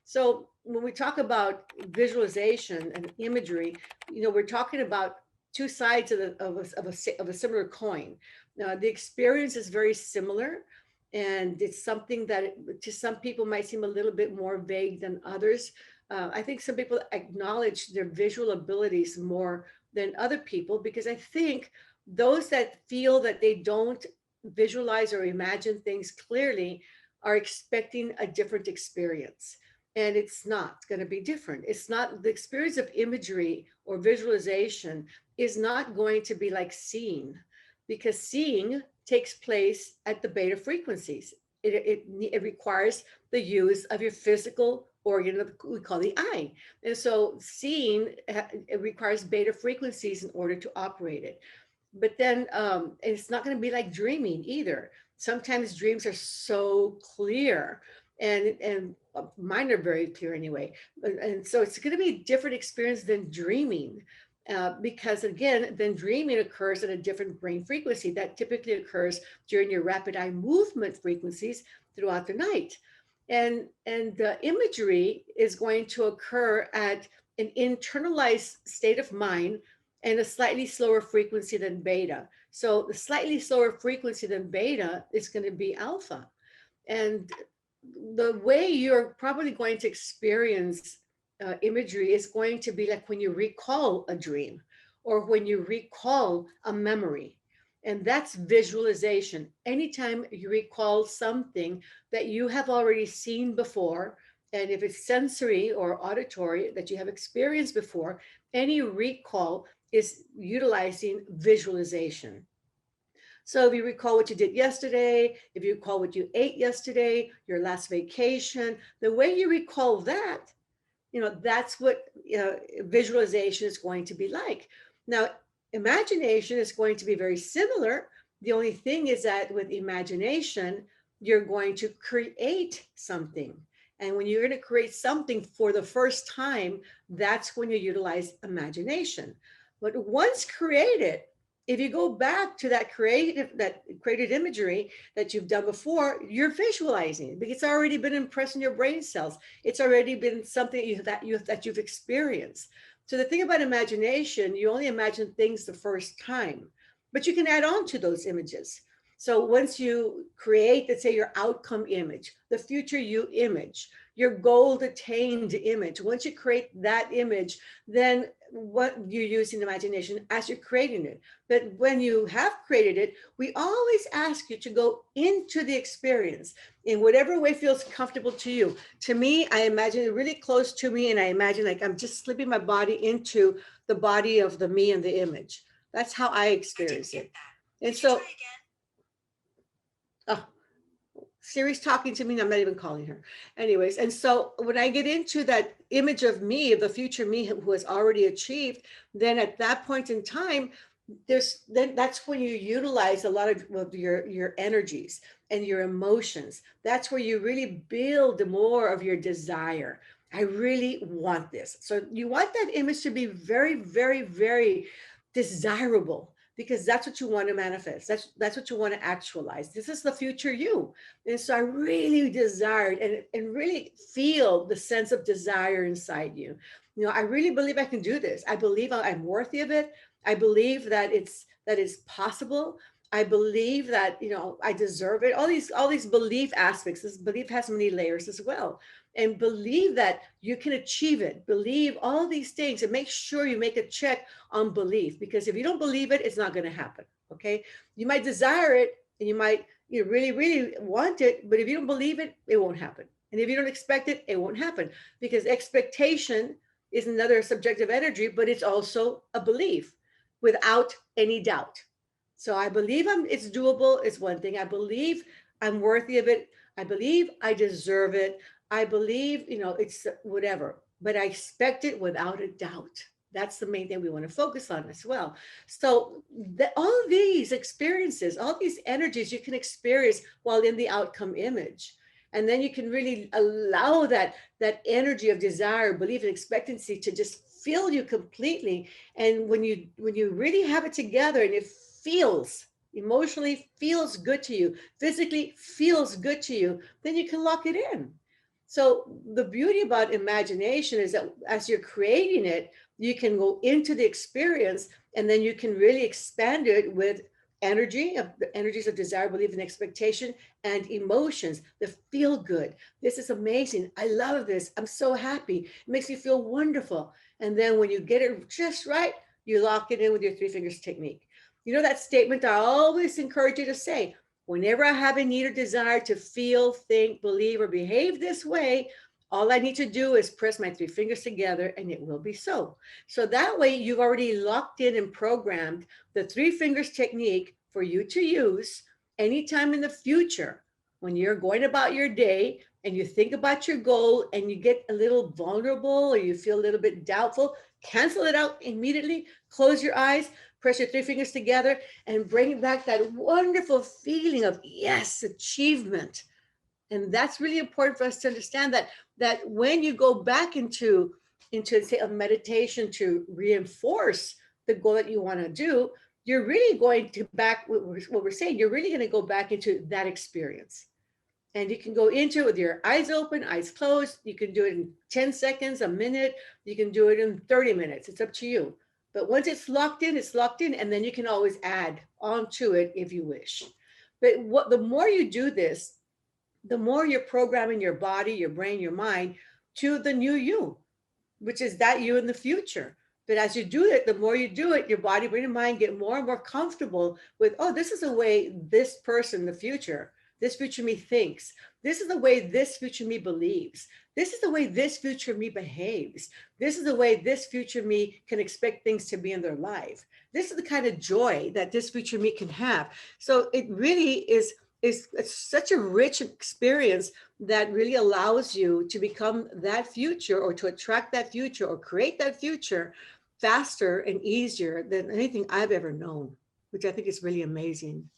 So when we talk about visualization and imagery, we're talking about two sides of a similar coin. The experience is very similar, and it's something that to some people might seem a little bit more vague than others. I think some people acknowledge their visual abilities more than other people, because I think those that feel that they don't visualize or imagine things clearly are expecting a different experience. And it's not going to be different. It's not, the experience of imagery or visualization is not going to be like seeing, because seeing takes place at the beta frequencies. It requires the use of your physical organ of, we call the eye. And so seeing, it requires beta frequencies in order to operate it. But then it's not going to be like dreaming either. Sometimes dreams are so clear, and mine are very clear anyway. And so it's going to be a different experience than dreaming. Because again, then dreaming occurs at a different brain frequency that typically occurs during your rapid eye movement frequencies throughout the night. And the imagery is going to occur at an internalized state of mind and a slightly slower frequency than beta. So the slightly slower frequency than beta is going to be alpha. And the way you're probably going to experience imagery is going to be like when you recall a dream or when you recall a memory. And that's visualization. Anytime you recall something that you have already seen before, and if it's sensory or auditory that you have experienced before, any recall is utilizing visualization. So if you recall what you did yesterday, if you recall what you ate yesterday, your last vacation, the way you recall that, that's what visualization is going to be like. Now, imagination is going to be very similar. The only thing is that with imagination, you're going to create something. And when you're going to create something for the first time, that's when you utilize imagination. But once created, if you go back to that created imagery that you've done before, you're visualizing it because it's already been impressed in your brain cells. It's already been something that you've experienced. So the thing about imagination, you only imagine things the first time, but you can add on to those images. So once you create, let's say, your outcome image, the future you image, your goal attained image, once you create that image, then what you use in imagination as you're creating it. But when you have created it, we always ask you to go into the experience in whatever way feels comfortable to you. To me, I imagine it really close to me, and I imagine like I'm just slipping my body into the body of the me and the image. That's how I experience it. And so, oh, Siri's talking to me and I'm not even calling her. Anyways, and so when I get into that image of me, of the future me who has already achieved, then at that point in time, that's when you utilize a lot of your energies and your emotions. That's where you really build more of your desire. I really want this. So you want that image to be very, very, very desirable, because that's what you want to manifest. That's what you want to actualize. This is the future you. And so I really desired and really feel the sense of desire inside you. I really believe I can do this. I believe I'm worthy of it. I believe that it's possible. I believe that I deserve it. All these belief aspects. This belief has many layers as well. And believe that you can achieve it. Believe all these things, and make sure you make a check on belief, because if you don't believe it, it's not going to happen. Okay, you might desire it and you might really, really want it, but if you don't believe it, it won't happen. And if you don't expect it, it won't happen, because expectation is another subjective energy, but it's also a belief without any doubt. So I believe it's doable is one thing. I believe I'm worthy of it. I believe I deserve it. I believe, it's whatever, but I expect it without a doubt. That's the main thing we want to focus on as well. So all these experiences, all these energies you can experience while in the outcome image. And then you can really allow that energy of desire, belief, and expectancy to just fill you completely. And when you really have it together and it feels emotionally feels good to you, physically feels good to you, then you can lock it in. So the beauty about imagination is that as you're creating it, you can go into the experience and then you can really expand it with energy, of the energies of desire, belief, and expectation, and emotions, the feel good. This is amazing. I love this. I'm so happy. It makes me feel wonderful. And then when you get it just right, you lock it in with your three fingers technique. You know that statement I always encourage you to say, whenever I have a need or desire to feel, think, believe, or behave this way, all I need to do is press my three fingers together and it will be so. So that way you've already locked in and programmed the three fingers technique for you to use anytime in the future when you're going about your day and you think about your goal and you get a little vulnerable or you feel a little bit doubtful, cancel it out immediately, close your eyes, press your three fingers together, and bring back that wonderful feeling of yes, achievement. And that's really important for us to understand that when you go back into say a meditation to reinforce the goal that you want to do, you're really going to back what we're saying, you're really going to go back into that experience. And you can go into it with your eyes open, eyes closed. You can do it in 10 seconds, a minute. You can do it in 30 minutes. It's up to you. But once it's locked in, it's locked in. And then you can always add on to it if you wish. But the more you do this, the more you're programming your body, your brain, your mind to the new you, which is that you in the future. But as you do it, the more you do it, your body, brain, and mind get more and more comfortable with, oh, this is the way this person, the future, this future me thinks. This is the way this future me believes. This is the way this future me behaves. This is the way this future me can expect things to be in their life. This is the kind of joy that this future me can have. So it really is such a rich experience that really allows you to become that future or to attract that future or create that future faster and easier than anything I've ever known, which I think is really amazing.